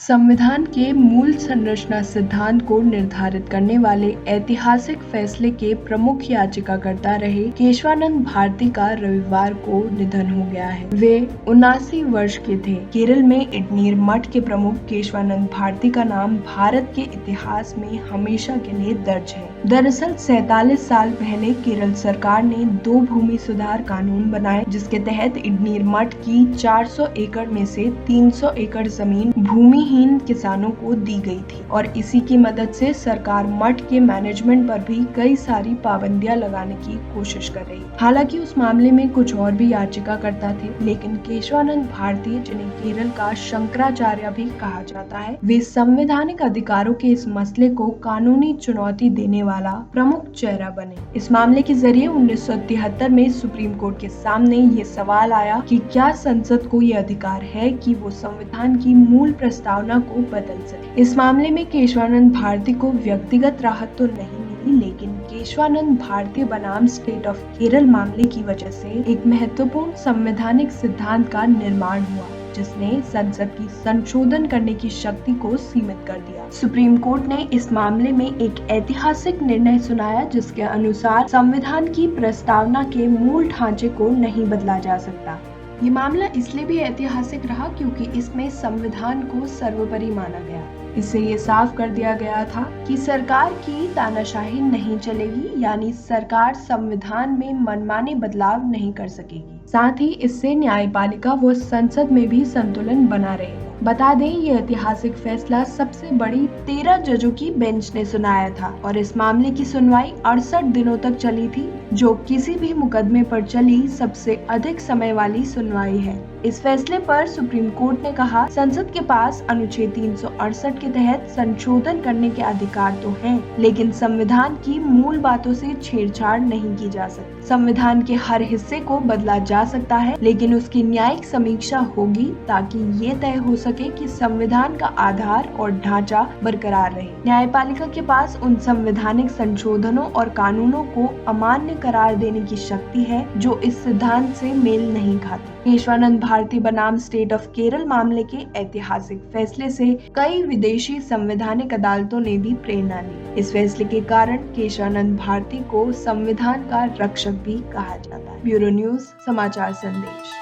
संविधान के मूल संरचना सिद्धांत को निर्धारित करने वाले ऐतिहासिक फैसले के प्रमुख याचिकाकर्ता रहे केशवानंद भारती का रविवार को निधन हो गया है। वे 79 वर्ष के थे। केरल में इडनीर मठ के प्रमुख केशवानंद भारती का नाम भारत के इतिहास में हमेशा के लिए दर्ज है। दरअसल 47 साल पहले केरल सरकार ने 2 भूमि सुधार कानून बनाए, जिसके तहत इडनीर मठ की 400 एकड़ में से 300 एकड़ जमीन भूमिहीन किसानों को दी गई थी और इसी की मदद से सरकार मठ के मैनेजमेंट पर भी कई सारी पाबंदियां लगाने की कोशिश कर रही। हालांकि उस मामले में कुछ और भी याचिकाकर्ता थे, लेकिन केशवानंद भारती, जिन्हें केरल का शंकराचार्य भी कहा जाता है, वे संवैधानिक अधिकारों के इस मसले को कानूनी चुनौती देने वाला प्रमुख चेहरा बने। इस मामले के जरिए 1973 में सुप्रीम कोर्ट के सामने ये सवाल आया कि क्या संसद को ये अधिकार है कि वो संविधान की मूल प्रस्तावना को बदल सके। इस मामले में केशवानंद भारती को व्यक्तिगत राहत तो नहीं मिली, लेकिन केशवानंद भारती बनाम स्टेट ऑफ केरल मामले की वजह से एक महत्वपूर्ण संवैधानिक सिद्धांत का निर्माण हुआ, जिसने संसद की संशोधन करने की शक्ति को सीमित कर दिया। सुप्रीम कोर्ट ने इस मामले में एक ऐतिहासिक निर्णय सुनाया, जिसके अनुसार संविधान की प्रस्तावना के मूल ढांचे को नहीं बदला जा सकता। ये मामला इसलिए भी ऐतिहासिक रहा क्योंकि इसमें संविधान को सर्वोपरि माना गया। इससे ये साफ कर दिया गया था कि सरकार की तानाशाही नहीं चलेगी, यानी सरकार संविधान में मनमाने बदलाव नहीं कर सकेगी। साथ ही इससे न्यायपालिका व संसद में भी संतुलन बना रहेगा। बता दें, ये ऐतिहासिक फैसला सबसे बड़ी 13 जजों की बेंच ने सुनाया था और इस मामले की सुनवाई 68 दिनों तक चली थी, जो किसी भी मुकदमे पर चली सबसे अधिक समय वाली सुनवाई है। इस फैसले पर सुप्रीम कोर्ट ने कहा, संसद के पास अनुच्छेद 368 के तहत संशोधन करने के अधिकार तो हैं, लेकिन संविधान की मूल बातों से छेड़छाड़ नहीं की जा सकती। संविधान के हर हिस्से को बदला जा सकता है, लेकिन उसकी न्यायिक समीक्षा होगी ताकि ये तय हो सके कि संविधान का आधार और ढांचा बरकरार रहे। न्यायपालिका के पास उन संवैधानिक संशोधनों और कानूनों को अमान्य करार देने की शक्ति है जो इस सिद्धांत से मेल नहीं खाते। केशवानंद भारती बनाम स्टेट ऑफ केरल मामले के ऐतिहासिक फैसले से कई विदेशी संवैधानिक अदालतों ने भी प्रेरणा ली। इस फैसले के कारण केशवानंद भारती को संविधान का रक्षक भी कहा जाता है। ब्यूरो न्यूज, समाचार संदेश।